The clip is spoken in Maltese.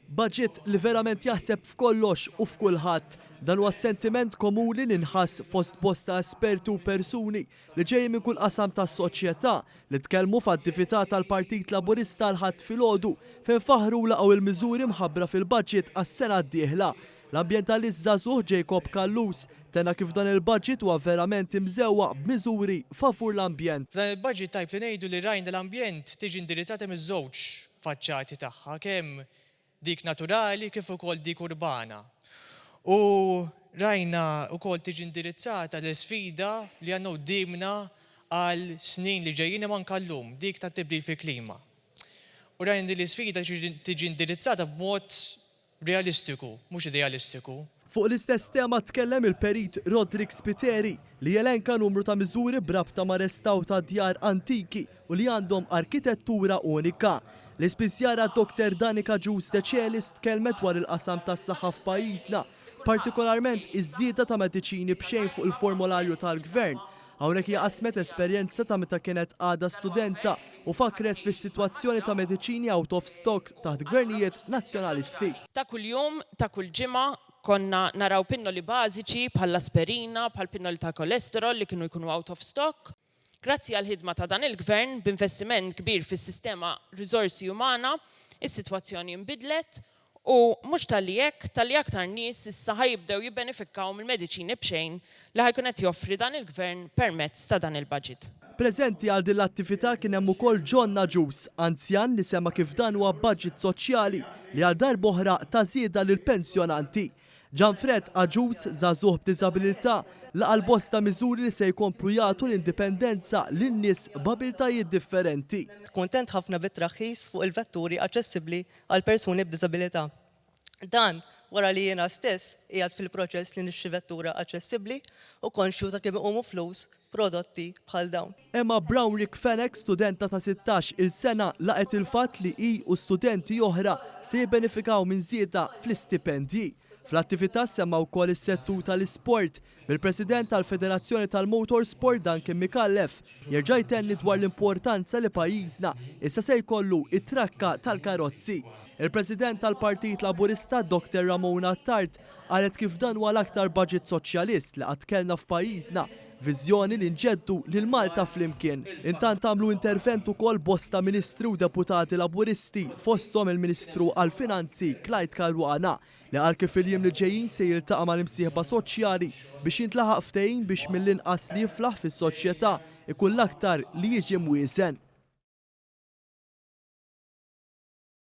Budget li verament jaħseb f'kollox u f'kulħadd. Dan huwa sentiment komuni li nħass fost bosta esperti u persuni li ġejjin minn kull qasam tas-soċjetà li tkellmu f'attività tal-Partit Laburista l-ħadd filgħodu fejn faħru laqgħu il-miżuri mħabbra fil-budget għas-sena d-dieħla. L-ambjentalist żagħżugħ Jacob Kallus tena kif dan il-budget huwa verament imżewwa b'miżuri favur l-ambjent. Dan il-budget tajb li ngħidu li rajna l-ambjent tiġi indirizzata miż-żewġ faċċati tagħha, kemm dik naturali kif ukoll dik urbana. U rajna ukoll tiġi indirizzata l-sfida li għandna qudiemna għal snin li ġejjin manka llum, dik tat-tibdil fil-klima. U rajna li l-sfida tiġi indirizzata b'mod realistiku, mhux idealistiku. Fuq l-istess tema tkellem il-perit Rodrik Spiteri li jelenka numru ta' miżuri brabta ma' restaw ta' djar antiki u li għandhom arkitettura unika. L-ispizjara Dr. Danica Ġus Deċelis tkellmet dwar il-qasam tas-saħħa f'pajjiżna, partikolarment iż-żieda ta' mediċini b'xejn fuq il-formularju tal-Gvern. Hawnhekk hija qasmet esperjenza ta' meta kienet għadha studenta u fakret fis-sitwazzjoni ta' mediċini out of stock taħt gvernijiet nazzjonalisti. Ta' kuljum, ta' kull ġimgħa konna naraw pinnoli bażiċi bħal aspirina, bħal pinnoli ta' kolesterol li kienu jkunu out of stock. Grazzi għal ħidma ta' dan il-Gvern b'investiment kbir fis-sistema riżorsi umana, is-sitwazzjoni nbidlet u mhux tal-li hekk, tal-li aktar nies issa ħajibdew jibbenefikaw mill-mediċini b'xejn li ħajkun qed joffri dan il-Gvern permezz ta' dan il-budget. Preżenti għal din l-attività kien hemm ukoll John Ġus, anzjan li sema kif dan huwa budget soċjali li għal darba oħra ta' żieda lill-pensjonanti. Ġanfred Aġus, żagħżugħ b'diżabilità, laqal bosta miżuri li se jkomplu jagħtu l-indipendenza lin-nies b'abiltajiet differenti. Kuntent ħafna bit-traħħis fuq il-vetturi aċċessibbli għal persuni b'diżabilità. Dan wara li jiena stess qiegħed fil-proċess li nixxi vettura aċċessibbli u konxju ta' kemm iqumu flus prodotti bħal dawn. Emma Brownrick Fenech, studenta ta' 16 il-sena, laqet il-fatt li hi u studenti oħra se jibbenefikaw minn żieda fl-istipendji. Fl-attività semma wkoll is-settur tal-isport mill-President tal-Federazzjoni tal-Motorsport Duncan Mikallef jerġa' jtenni dwar l-importanza li pajjiżna issa se jkollu it-trakka tal-karozzi. Il-President tal-Partit Laburista Dr. Ramona Tart qalet kif dan huwa l-aktar budget soċjalist li qatt kellna f'pajjiżna, viżjoni li nġeddu lil Malta flimkien. Intant tagħmlu intervent ukoll bosta ministri u deputati Laburisti fosthom il-Ministru għall-Finanzi Clyde Caruana li qal kif il-jiem li ġejjin se jiltaqa' mal-imsieħba soċjali biex jintlaħaq ftehim biex mill-inqas li jiflaħ fis-soċjetà ikun l-aktar li jiġi mwiesen.